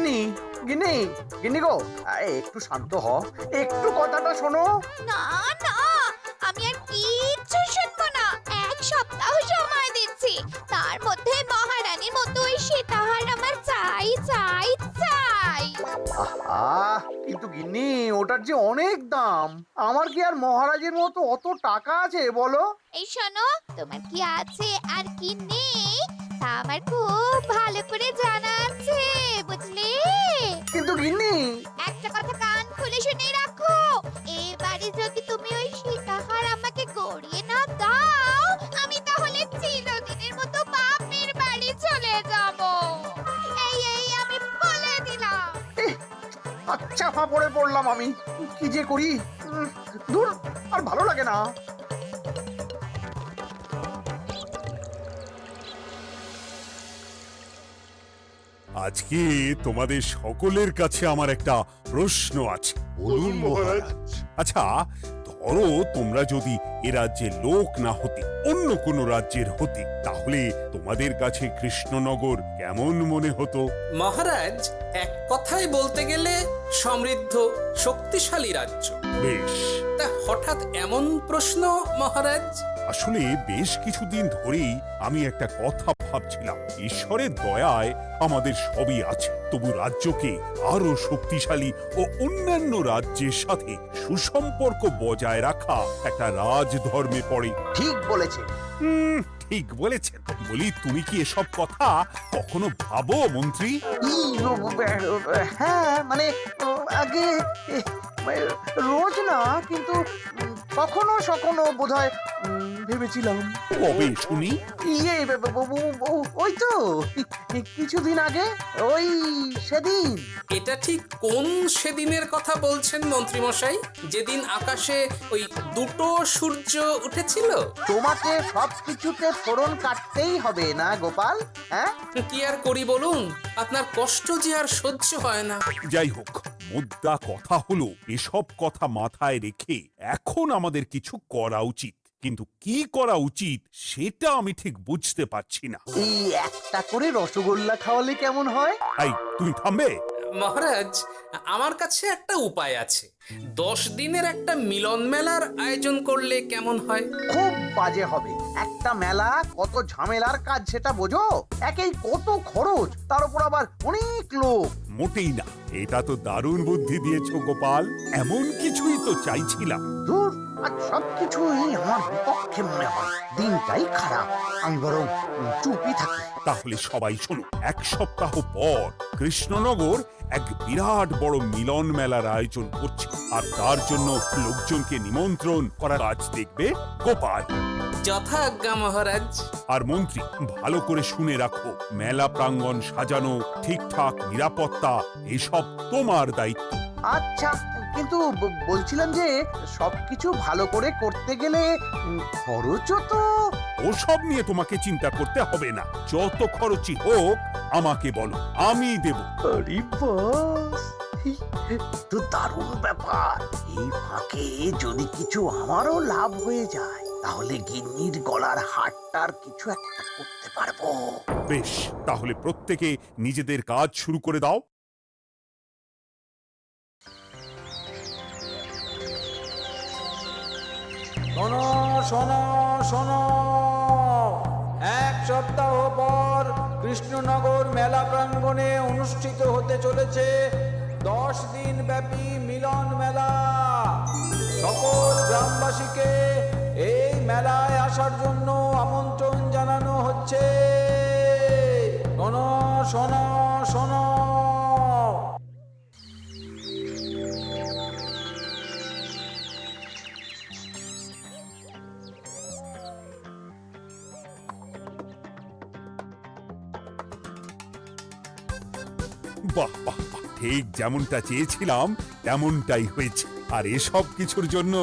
গিন্নি, গিন্নি, গিন্নি গো, একটু শান্ত হ, একটু কথাটা শোনো। না না, আমি আর কিচ্ছু শুনবো না। এক সপ্তাহ সময় দিচ্ছি, তার মধ্যে মহারানীর মতো ওই সীতাহার আমার চাই চাই চাই। আহা, কিন্তু গিন্নি ওটার যে অনেক দাম। আমার কি আর মহারাজের মতো অত টাকা আছে বলো? এই শোনো, তোমার কি আছে আর কি নেই তা আমার খুব ভালো করে জানা আছে, বুঝলে? কিন্তু গিন্নি, একটা কথা কান খুলে শুনে রাখো, এবারে যদি তুমি ওই সীতাহার আমাকে গড়িয়ে না দাও, আমি তাহলে চিরদিনের মতো বাপের বাড়ি চলে যাব। এই আমি বলে দিলাম। আচ্ছা ফাপড়ে পড়লাম আমি, কি যে করি। দূর, আর ভালো লাগে না। আজকে তোমাদের সকলের কাছে আমার একটা প্রশ্ন আছে। বলুন মহারাজ। আচ্ছা, ধরো তোমরা যদি এ রাজ্যের লোক না হতে, অন্য কোনো রাজ্যের হতে, তাহলে তোমাদের কাছে কৃষ্ণনগর কেমন মনে হতো? মহারাজ, এক কথায় বলতে গেলে সমৃদ্ধ শক্তিশালী রাজ্য। বেশ, তা হঠাৎ এমন প্রশ্ন মহারাজ? আসলে বেশ কিছুদিন ধরেই আমি একটা কথা ভাবছিলাম। ঈশ্বরের দয়ায় আমাদের সবই আছে, তবু রাজ্যকে আরো শক্তিশালী ও অন্যান্য রাজ্যের সাথে সুসম্পর্ক বজায় রাখা একটা রাজধর্মে পড়ে। ঠিক বলেছে। ঠিক বলেছেন। বলি, তুমি কি এসব কথা কখনো ভাবো মন্ত্রী? হ্যাঁ, মানে আগে রোজ না, কিন্তু কখনো সখনো বোধহয় ভেবেছিলাম। কবে শুনি? ইয়ে, ওই তো কিছুদিন আগে, ওই সেদিন। এটা ঠিক কোন সেদিনের কথা বলছেন মন্ত্রী মশাই? যেদিন আকাশে ওই দুটো সূর্য উঠেছিল? তোমাকে সবকিছুতে ফোড়ন কাটতেই হবে না গোপাল, হ্যাঁ? কি আর করি বলুন, আপনার কষ্ট যে আর সহ্য হয় না। যাই হোক, মুদ্রা কথা হলো, এসব কথা মাথায় রেখে এখন আমাদের কিছু করা উচিত। কিন্তু কি করা উচিত সেটা আমি ঠিক বুঝতে পারছি না। এই একটা করে রসগোল্লা খাওয়ালে কেমন হয়? এই, তুমি থামবে? মহারাজ, আমার কাছে একটা উপায় আছে। 10 দিনের একটা মিলন মেলার আয়োজন করলে কেমন হয়? খুব বাজে হবে। একটা মেলা কত ঝামেলার কাজ সেটা বোঝো? একেই কত খরচ, তার উপর আবার অনেক লোক। মোটেই না, এটা তো দারুণ বুদ্ধি দিয়েছো গোপাল। এমন কিছুই তো চাইছিলাম। ধুর, আর সবকিছুই আমার বিপক্ষে মনে হয়। দিনটাই খারাপ, আমি বরং চুপই থাকি। তাহলে সবাই শোনো, 1 সপ্তাহ পর কৃষ্ণনগর এক বিরাট বড় মিলন মেলার আয়োজন করছে, আর তার জন্য লোকজনকে নিমন্ত্রণ করার কাজ দেখবে গোপাল। যথা আজ্ঞা মহারাজ। আর মন্ত্রী, ভালো করে শুনে রাখো, মেলা প্রাঙ্গণ সাজানো, ঠিকঠাক নিরাপত্তা, এসব তোমার দায়িত্ব। আচ্ছা, কিন্তু বলছিলাম যে সবকিছু ভালো করে করতে গেলে খরচও তো। ওসব নিয়ে তোমাকে চিন্তা করতে হবে না। যত খরচই হোক আমাকে বলো, আমি দেব। আরে বাস, তো দারুণ ব্যাপার। এই ফাঁকে যদি কিছু আমারও লাভ হয়ে যায়, তাহলে গিন্নির গলার হারটার কিছু একটা করতে পারবো। বেশ, তাহলে প্রত্যেকে নিজেদের কাজ শুরু করে দাও। শোনো শোনো শোনো, 1 সপ্তাহ পর কৃষ্ণনগর মেলা প্রাঙ্গণে অনুষ্ঠিত হতে চলেছে 10 দিন ব্যাপী মিলন মেলা। সকল গ্রামবাসীকে এই মেলায় আসার জন্য আমন্ত্রণ জানানো হচ্ছে। শোনো শোনো শোনো। বাহ বাহ বাহ, ঠিক যেমনটা চেয়েছিলাম তেমনটাই হয়েছে। আর এসব কিছুর জন্য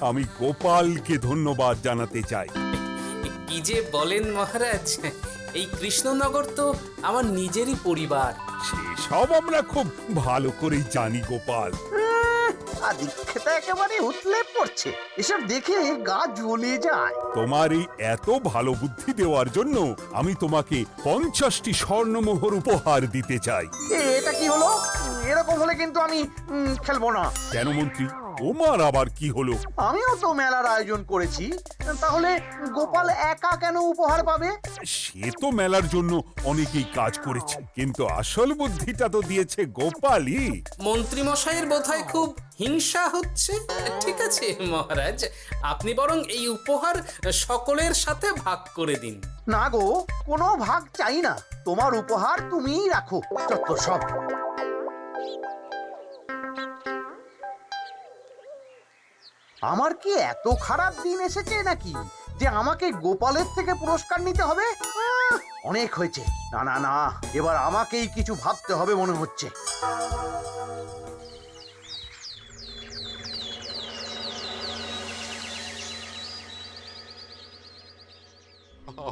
আমি গোপালকে ধন্যবাদ জানাতে চাই। কি যে বলেন মহারাজ, এই কৃষ্ণনগর তো আমার নিজেরই পরিবার। সেসব আমরা খুব ভালো করেই জানি গোপাল। আদিক্ষেতা একেবারে উতলে করছে, এসব দেখে গা জ্বলে যায়। তোমার এই এত ভালো বুদ্ধি দেওয়ার জন্য আমি তোমাকে 50টি স্বর্ণমোহর উপহার দিতে চাই। এটা কি হলো? এরকম হলে কিন্তু আমি খেলবো না। কেন মন্ত্রী, তোমার আবার কি হলো? আমিও তো মেলার আয়োজন করেছি, তাহলে গোপাল একা কেন উপহার পাবে? সে তো মেলার জন্য অনেকেই কাজ করেছে, কিন্তু আসল বুদ্ধিটা তো দিয়েছে গোপালই। মন্ত্রী মশাইয়ের বোধহয় খুব হিংসা হচ্ছে। ঠিক আছে মহারাজ, আপনি বরং এই উপহার সকলের সাথে ভাগ করে দিন। না গো, কোনো ভাগ চাই না, তোমার উপহার তুমিই রাখো। যত সব। আমার কি এত খারাপ দিন এসেছে নাকি যে আমাকে গোপালের থেকে পুরস্কার নিতে হবে? অনেক হয়েছে। না না না, এবার আমাকেই কিছু ভাবতে হবে মনে হচ্ছে।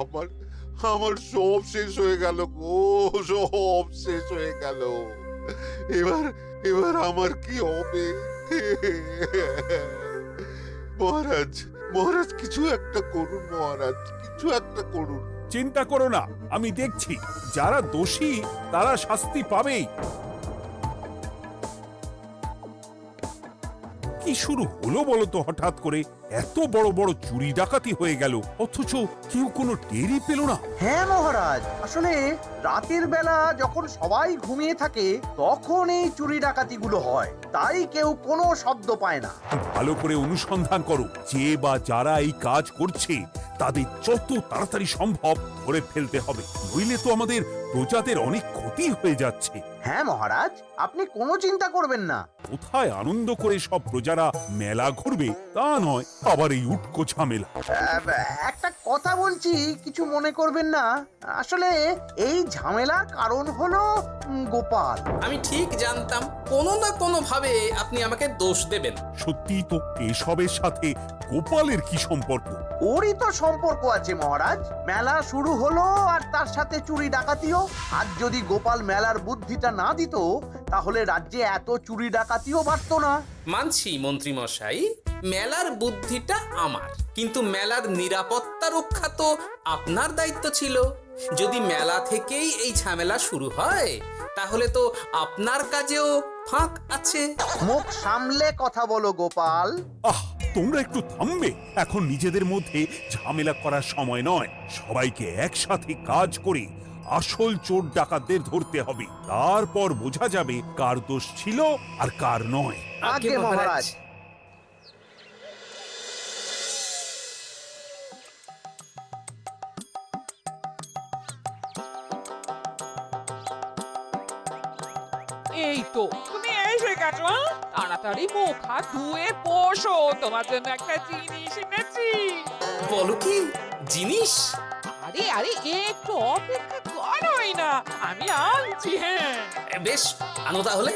আমার আমার সব শেষ হয়ে গেল গো, সব শেষ হয়ে গেল। এবার এবার আমার কি হবে? মহারাজ, মহারাজ কিছু একটা করুন, মহারাজ কিছু একটা করুন। চিন্তা করো না, আমি দেখছি। যারা দোষী তারা শাস্তি পাবেই। কি শুরু হলো বলো তো হঠাৎ করে? এত বড় বড় চুরি ডাকাতি হয়ে গেল, অথচ কেউ কোনো টেরই পেল না। হ্যাঁ মহারাজ, আসলে রাতের বেলা যখন সবাই ঘুমিয়ে থাকে তখন এই চুরি ডাকাতিগুলো হয়, তাই কেউ কোনো শব্দ পায় না। ভালো করে অনুসন্ধান করো, যে বা যারা এই কাজ করছে তাদের যত তাড়াতাড়ি সম্ভব ধরে ফেলতে হবে, নইলে তো আমাদের প্রজাদের অনেক ক্ষতি হয়ে যাচ্ছে। হ্যাঁ মহারাজ, আপনি কোনো চিন্তা করবেন না। কোথায় আনন্দ করে সব প্রজারা মেলা ঘুরবে তা নয়, আবার এই উটকো ঝামেলা। একটা কথা বলছি, কিছু মনে করবেন না। আসলে এই ঝামেলার কারণ হলো গোপাল। আমি ঠিক জানতাম কোনো না কোনো ভাবে আপনি আমাকে দোষ দেবেন। সত্যি তো, এসবের সাথে গোপালের কি সম্পর্ক? ওরই তো সম্পর্ক আছে মহারাজ। মেলা শুরু হলো আর তার সাথে চুরি ডাকাতিও। আর যদি গোপাল মেলার বুদ্ধিটা না দিত তাহলে রাজ্যে এত চুরি ডাকাতিও বাড়তো না। মানছি মন্ত্রী মশাই, মেলার বুদ্ধিটা আমার, কিন্তু মেলার নিরাপত্তা রক্ষা তো আপনার দায়িত্ব ছিল। যদি মেলা থেকেই এই ঝামেলা শুরু হয় তাহলে তো আপনার কাজেও ফাঁক আছে। মুখ সামলে কথা বলো গোপাল। আহ, তোমরা একটু থামবে? এখন নিজেদের মধ্যে ঝামেলা করার সময় নয়। সবাইকে একসাথে কাজ করে আসল চোর ডাকাতদের ধরতে হবে, তারপর বোঝা যাবে কার দোষ ছিল আর কার নয়। আগে মহারাজ। এই তো তুমি এসে গেছো। তাড়াতাড়ি মুখ হাত ধুয়ে বসো, তোমার জন্য একটা জিনিস এনেছি। বলো কি জিনিস? আরে আরে একটু অপেক্ষা করোই না, আমি আনছি। হ্যাঁ বেশ, আনো তাহলে।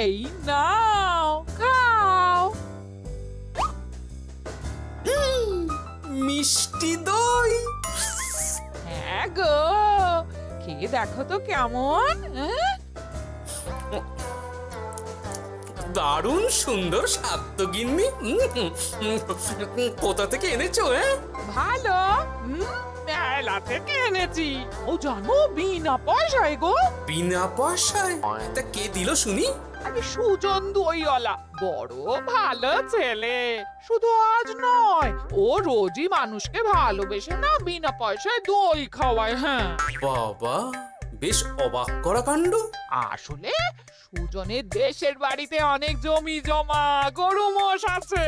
এই নাও, খাও। মিষ্টি দই। হ্যাঁ গো, খেয়ে দেখো তো কেমন। দারুণ সুন্দর স্বাদ তো গিন্নি। কোথা থেকে এনেছো? ভালো, মেলা থেকে এনেছি। ও জানো, বিনা পয়সায় গো। বিনা পয়সায়? তা কে দিল শুনি? আরে সুজন দইওয়ালা, বড় ভালো ছেলে। শুধু আজ নয়, ও রোজই মানুষকে ভালোবেসে না বিনা পয়সায় দই খাওয়ায়। হ্যাঁ বাবা, বেশ অবাক করা কাণ্ড। আসলে সুজনের দেশের বাড়িতে অনেক জমি জমা, গরু মোষ আছে।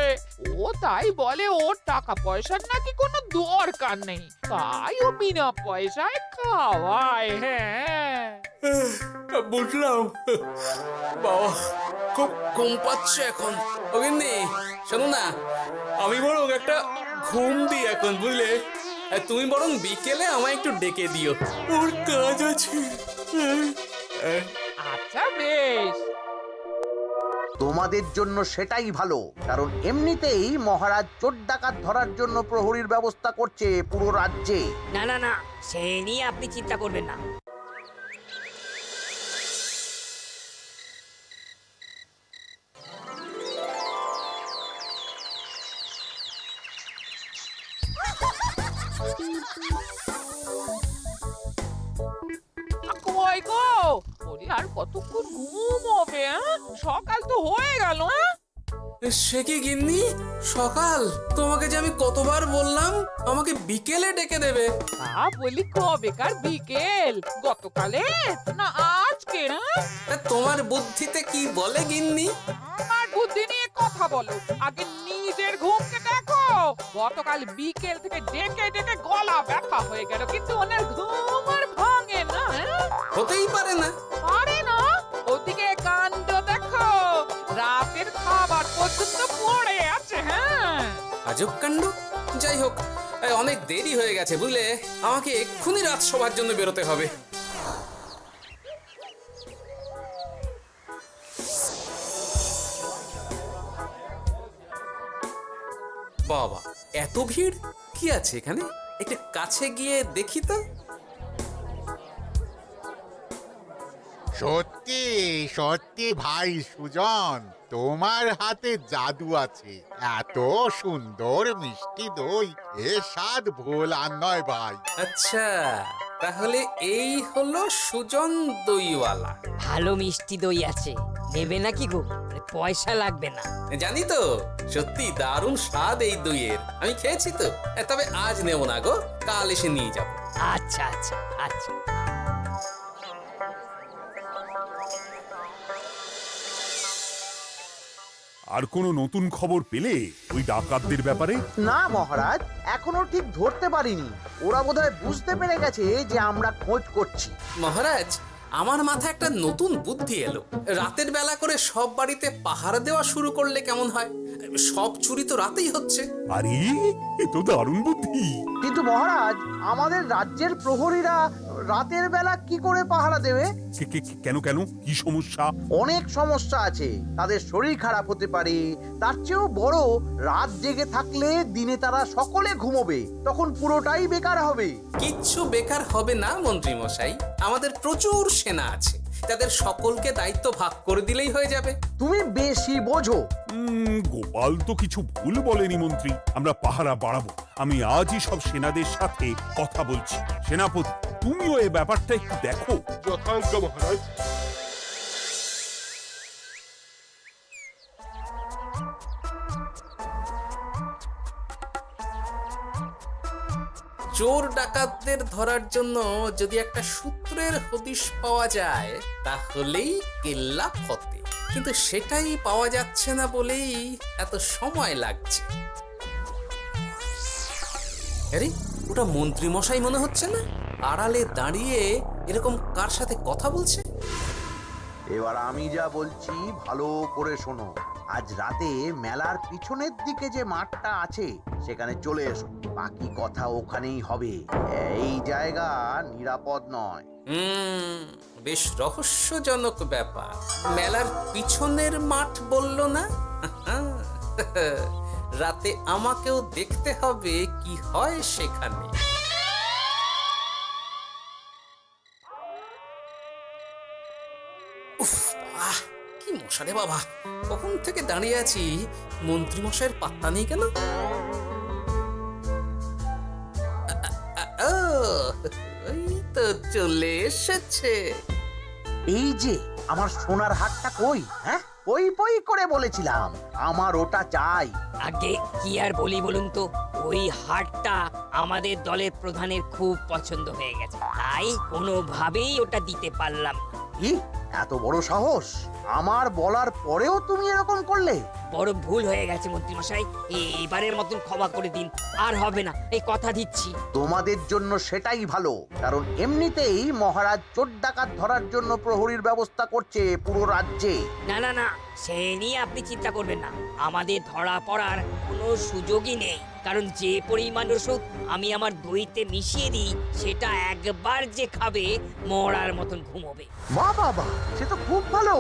ও তাই বলে ওর টাকা পয়সার নাকি কোনো দরকার নেই, তাই ও বিনা পয়সায় খাওয়ায়। হ্যাঁ বুঝলাম। বাবা, খুব ঘুম পাচ্ছে এখন। ও গিন্নি, শোনো না, আমি বরং একটা ঘুম দিই এখন, বুঝলে? তুমি বরং বিকেলে আমায় একটু ডেকে দিও, ওর কাজ আছে। আচ্ছা বেশ। তোমাদের জন্য সেটাই ভালো, কারণ এমনিতেই মহারাজ চোর ডাকাত ধরার জন্য প্রহরীর ব্যবস্থা করছে পুরো রাজ্যে। না না না, সে নিয়ে আপনি চিন্তা করবেন না। কই গো ওরে আর কতক্ষণ ঘুম হবে? সকাল তো হয়ে গেল। সে কি গিন্নি, সকাল? তোমাকে যে আমি কতবার বললাম আমাকে বিকেলে ডেকে দেবে। বলি কবেকার বিকেল? গতকালে না আজকে? তোমার বুদ্ধিতে কি বলে গিন্নি? আমার বুদ্ধি নিয়ে কথা বলো, আগে নিজের ঘুমকে দেখো। গতকাল বিকেল থেকে ডেকে ডেকে গলা ব্যথা হয়ে গেল, কিন্তু ওনার ঘুম আর ভাঙে না। হতেই পারে না। পারে না? ওদিকে কাণ্ড দেখো, রাতের খাবার পর্যন্ত পড়ে আছে। আজব কাণ্ড। যাই হোক, অনেক দেরি হয়ে গেছে বুঝলে, আমাকে এক্ষুনি রাজসভার জন্য বেরোতে হবে। বাবা, এত ভিড় কি আছে এখানে? একটু কাছে গিয়ে দেখি তো। সত্যি সত্যি ভাই সুজন, তোমার হাতে জাদু আছে। এত সুন্দর মিষ্টি দই, এ স্বাদ ভোলার নয় ভাই। আচ্ছা, তাহলে এই হলো সুজন দইওয়ালা। ভালো মিষ্টি দই আছে, নেবে নাকি গো? পয়সা লাগবে না। জানি তো, সত্যি দারুণ স্বাদ এই দইয়ের। আমি খেয়েছি তো। তবে আজ নেব না গো, কাল এসে নিয়ে যাব। আচ্ছা আচ্ছা আচ্ছা। আর কোনো নতুন খবর পেলে ওই ডাকাতদের ব্যাপারে? না মহারাজ, এখনো ঠিক ধরতে পারিনি। ওরা বোধহয় বুঝতে পেরে গেছে যে আমরা খোঁজ করছি। মহারাজ, আমার মাথায় একটা নতুন বুদ্ধি এলো। রাতের বেলা করে সব বাড়িতে পাহারা দেওয়া শুরু করলে কেমন হয়? সব চুরি তো রাতেই হচ্ছে। আরে, এ তো দারুণ বুদ্ধি। কিন্তু মহারাজ, আমাদের রাজ্যের প্রহরীরা রাতের বেলা কি করে পাহারা দেবে? কেন কেন, কি সমস্যা? অনেক সমস্যা আছে। তাদের শরীর খারাপ হতে পারে, তার চেয়েও বড়, রাত জেগে থাকলে দিনে তারা সকলে ঘুমোবে, তখন পুরোটাই বেকার হবে। কিচ্ছু বেকার হবে না মন্ত্রী মশাই, আমাদের প্রচুর সেনা আছে, তাদের সকলকে দায়িত্ব ভাগ করে দিলেই হয়ে যাবে। তুমি বেশি বোঝো। গোপাল তো কিছু ভুল বলেনি মন্ত্রী, আমরা পাহারা বাড়াবো। আমি আজই সব সেনাদের সাথে কথা বলছি। সেনাপতি, তুমিও এই ব্যাপারটা একটু দেখো। যথাজ্ঞা মহারাজ। চোর ডাকাতদের ধরার জন্য যদি একটা সূত্রের হদিশ পাওয়া যায় তাহলেই কেল্লা ফতে, কিন্তু সেটাই পাওয়া যাচ্ছে না বলেই এত সময় লাগছে। আরে, ওটা মন্ত্রী মশাই মনে হচ্ছে না? আড়ালে দাঁড়িয়ে এরকম কার সাথে কথা বলছে? এবার আমি যা বলছি ভালো করে শোনো। আজ রাতে মেলার পিছনের দিকে যে মাঠটা আছে সেখানে চলে এসো। বাকি কথা ওখানেই হবে। এই জায়গা নিরাপদ নয়। বেশ রহস্যজনক ব্যাপার। মেলার পিছনের মাঠ বলল না? রাতে আমাকেও দেখতে হবে কি হয় সেখানে। উফ, কি মশা রে বাবা! কখন থেকে দাঁড়িয়ে আছি, মন্ত্রী মশাইয়ের পাত্তা নেই কেন? ওই তো চলে এসেছে। এই যে আমার সোনার হাটটা কই? হ্যাঁ, পই পই করে বলেছিলাম আমার ওটা চাই। আগে কি আর বলি বলুন তো, ওই হারটা আমাদের দলের প্রধানের খুব পছন্দ হয়ে গেছে, তাই কোনোভাবেই ওটা দিতে পারলাম না। কি এত বড় সাহস! আমার বলার পরেও তুমি এরকম করলে? বড় ভুল হয়ে গেছে মন্ত্রী মশাই, এবারের মতন ক্ষমা করে দিন, আর হবে না, এই কথা দিচ্ছি। তোমাদের জন্য সেটাই ভালো, কারণ এমনিতেই মহারাজ চোর ডাকাত ধরার জন্য প্রহরীর ব্যবস্থা করছে পুরো রাজ্যে। না না না, সে নিয়ে আপনি চিন্তা করবেন না, আমাদের ধরা পড়ার কোনো সুযোগই নেই, কারণ যে পরিমাণ ওষুধ আমি আমার দইতে মিশিয়ে দিই সেটা একবার যে খাবে মরার মতন ঘুমোবে। বাহ বাহ বাহ, সে তো খুব ভালো।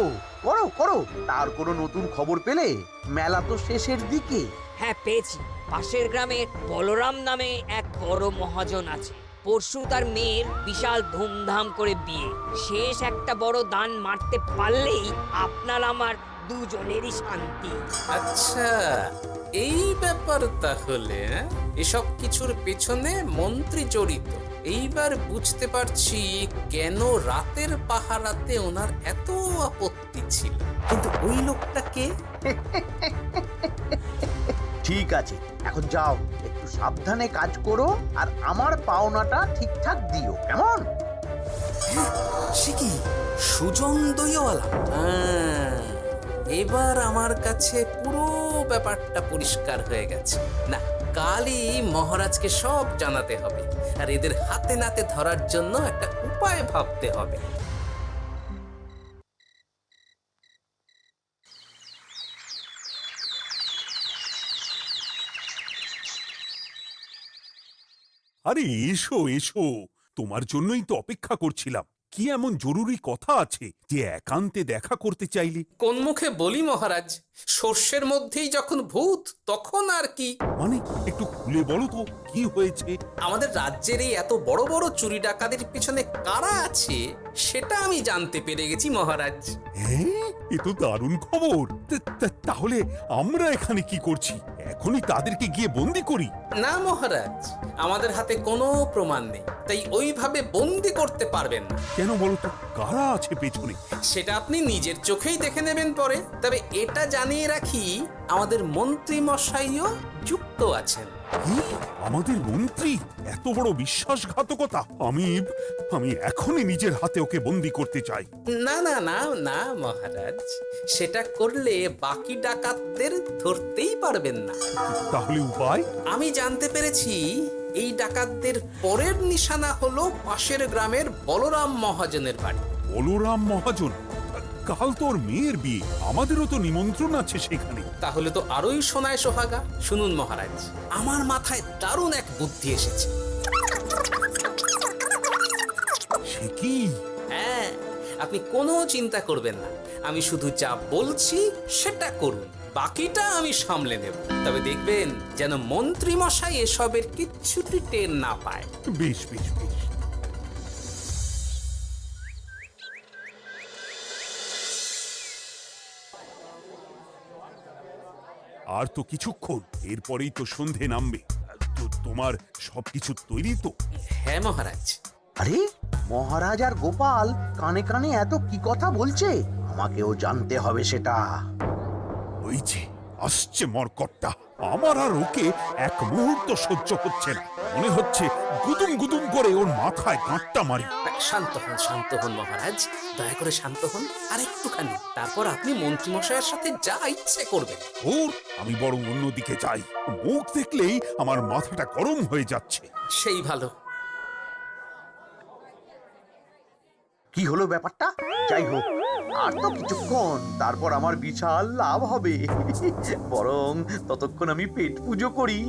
করো করো। তার কোনো নতুন খবর পেলে? মেলা তো শেষের দিকে। হ্যাঁ পেয়েছি, পাশের গ্রামের বলরাম নামে এক বড় মহাজন আছে। পরশু তার মেয়ের বিশাল ধুমধাম করে বিয়ে। শেষ একটা বড় দান মারতে পারলেই আপনার আমার দুজনেরই শান্তি। আচ্ছা, এই ব্যাপার তাহলে হ্যাঁ? এসব কিছুর পেছনে মন্ত্রী জড়িত। এইবার বুঝতে পারছি কেন রাতের পাহারাতে ওনার এত আপত্তি ছিল। কিন্তু ওই লোকটাকে ঠিক আছে, এখন যাও, একটু সাবধানে কাজ করো আর আমার পাওনাটা ঠিকঠাক দিও, কেমন? সে কি সুজন দইওয়ালা? এবার আমার কাছে পুরো ব্যাপারটা পরিষ্কার হয়ে গেছে। না, কালই মহারাজকে সব জানাতে হবে, আর এদের হাতে নাতে ধরার জন্য একটা উপায় ভাবতে হবে। আরে এসো এসো, তোমার জন্যই তো অপেক্ষা করছিলাম। কি এমন জরুরি কথা আছে যে একান্তে দেখা করতে চাইলে? কোন মুখে বলি মহারাজ, সর্ষের মধ্যেই যখন ভূত তখন আর কি। মানে একটু খুলে বলো তো কি হয়েছে? আমাদের রাজ্যের এই এত বড় বড় চুরি ডাকাতির পিছনে কারা আছে সেটা আমি জানতে পেরে গেছি মহারাজ। হ্যাঁ, এ তো দারুণ খবর। তাহলে আমরা এখানে কি করছি? এখনই তাদেরকে গিয়ে বন্দি করি? না মহারাজ, আমাদের হাতে কোনো প্রমাণ নেই, তাই ওইভাবে বন্দি করতে পারবেন না। কেন বলো তো, কারা আছে পেছনে? সেটা আপনি নিজের চোখেই দেখে নেবেন পরে। তবে এটা জানিয়ে রাখি, আমাদের মন্ত্রী মশাইও যুক্ত আছেন। কি? আমাদের মন্ত্রী? এত বড় বিশ্বাসঘাতকতা! আমি এখনই নিজের হাতে ওকে বন্দি করতে চাই। না না না না মহারাজ, সেটা করলে বাকি ডাকাতদের ধরতেই পারবেন না। তাহলে উপায়? আমি জানতে পেরেছি এই ডাকাতদের পরের নিশানা হলো পাশের গ্রামের বলরাম মহাজনের বাড়ি। বলরাম মহাজন? কাল তোর মেয়ের বিয়ে, আমাদেরও তো নিমন্ত্রণ আছে সেখানে। তাহলে তো আরোই সোনায় সোহাগা। শুনুন মহারাজ, আমার মাথায় দারুণ এক বুদ্ধি এসেছে। সে কি? হ্যাঁ, আপনি কোনো চিন্তা করবেন না, আমি শুধু যা বলছি সেটা করুন, বাকিটা আমি সামলে নেব। তবে দেখবেন যেন মন্ত্রী মশাই এসবের কিচ্ছুটি টের না পায়। বেশ বেশ বেশ। আর তো কিছুক্ষণ, এরপরেই তো সন্ধে নামবে। তো তোমার সবকিছু তৈরি তো? হ্যাঁ মহারাজ। আরে মহারাজ আর গোপাল কানে কানে এত কি কথা বলছে, আমাকেও জানতে হবে সেটা। ওই যে আসছে মরকটটা, আমার আর ওকে এক মুহূর্ত সহ্য হচ্ছে না। মনে হচ্ছে গুদুম গুদুম করে ওর মাথায় গাঁটটা মারি। শান্ত হন মহারাজ, দয়া করে শান্ত হন আর একটুখানি, তারপর আপনি মন্ত্রী মশাইয়ের সাথে যা ইচ্ছে করবেন। ওর আমি বরং অন্যদিকে যাই, মুখ দেখলেই আমার মাথাটা গরম হয়ে যাচ্ছে। সেই ভালো। কি হলো ব্যাপারটা? যাই হোক, আর তো কিছুক্ষণ, তারপর আমার বিশাল লাভ হবে। বরং ততক্ষণ আমি পেট পুজো করি।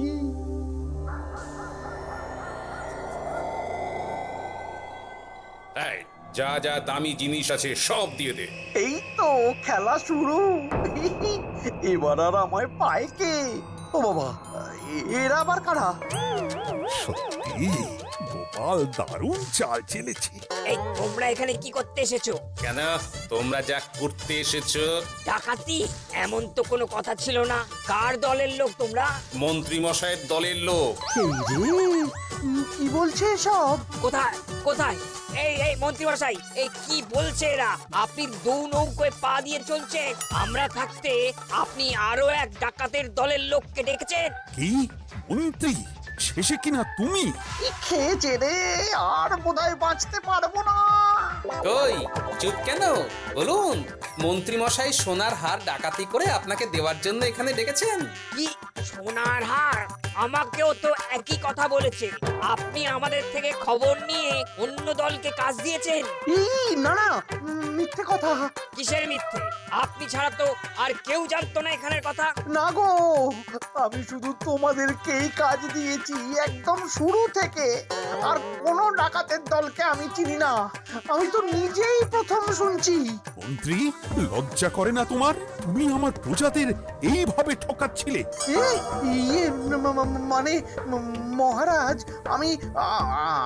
যা যা দামি জিনিস আছে সব দিয়ে দে। এই তো খেলা শুরু। এবার আর আমায় পায় কে? ও বাবা, এরা আবার কারা? সত্যি গোপাল দারুণ চাল চেলেছে। এই তোমরা এখানে কি করতে এসেছো? কেন, তোমরা যা করতে এসেছো? ডাকাতি? এমন তো কোনো কথা ছিল না। কার দলের লোক তোমরা? মন্ত্রী মশাইয়ের দলের লোক। এই রে, কি বলছে সব? কোথায় কোথায়? এই মন্ত্রী মশাই, এই কি বলছে এরা? আপনি দু নৌকোয় পা দিয়ে চলছে, আমরা থাকতে আপনি আরো এক ডাকাতের দলের লোককে ডেকেছেন। কি মন্ত্রী? শেষে কিনা তুমি? কি খেয়েছে রে, আর বোধহয় বাঁচতে পারবো না। কই, চুপ কেন? বলুন, মন্ত্রী মশাই সোনার হার ডাকাতি করে আপনাকে দেওয়ার জন্য এখানে ডেকেছেন। কি সোনার হার? আমাকেও তো একই কথা বলেছে। আপনি আমাদের থেকে খবর নিয়ে অন্য দলকে কাজ দিয়েছেন। এই না না, মিথ্যে কথা। কিসের মিথ্যে? আপনি ছাড়া তো আর কেউ জানতো না এখানের কথা। না গো, আমি শুধু তোমাদেরকেই কাজ দিয়েছি একদম শুরু থেকে। আর কোনো ডাকাতের দলকে আমি চিনি না, আমি তো নিজেই প্রথম শুনছি। মন্ত্রী, লজ্জা করে না তোমার? তুমি আমার প্রজাদের এইভাবে ঠকাচ্ছিলে। ইয়ে মানে মহারাজ,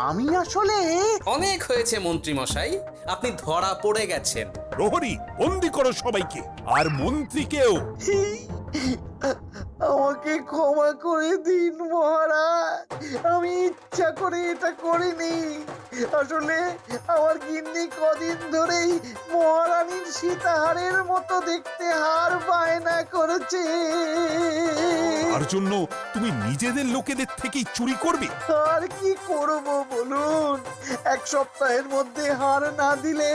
আমি আসলে অনেক হয়েছে মন্ত্রী মশাই, আপনি ধরা পড়ে গেছেন। প্রহরী বন্দি করো সবাইকে, আর মন্ত্রীকেও। আমাকে ক্ষমা করে দিন মহারাজ, আমি ইচ্ছা করে এটা করিনি। আসলে আমার গিন্নি কদিন ধরেই মহারানীর সীতাহারের মতো দেখতে হার বায়না করেছে। তার জন্য তুমি নিজেদের লোকেদের থেকেই চুরি করবে? আর কি করব বলুন, এক সপ্তাহের মধ্যে হার না দিলে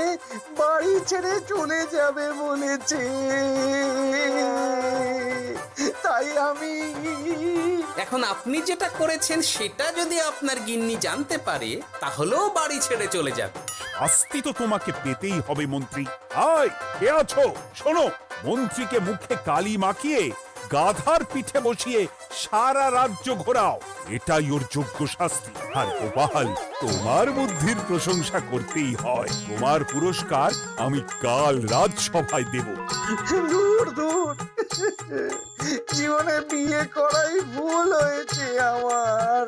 বাড়ি ছেড়ে চলে যাবে বলেছে। তাই আমি এখন আপনি যেটা করেছেন সেটা যদি আপনার গিন্নি জানতে পারে তাহলেও বাড়ি ছেড়ে চলে যাবে। শাস্তি তো তোমাকে পেতেই হবে মন্ত্রী। আয়, কে আছো? শোনো, মন্ত্রীকে মুখে কালি মাখিয়ে গাধার পিঠে বসিয়ে সারা রাজ্য ঘোরাও, এটাই ওর যোগ্য শাস্তি। আর গোপাল, তোমার বুদ্ধির প্রশংসা করতেই হয়। তোমার পুরস্কার আমি কাল রাজসভায় দেব। দূর দূর, জীবনে বিয়ে করাই ভুল হয়েছে আমার।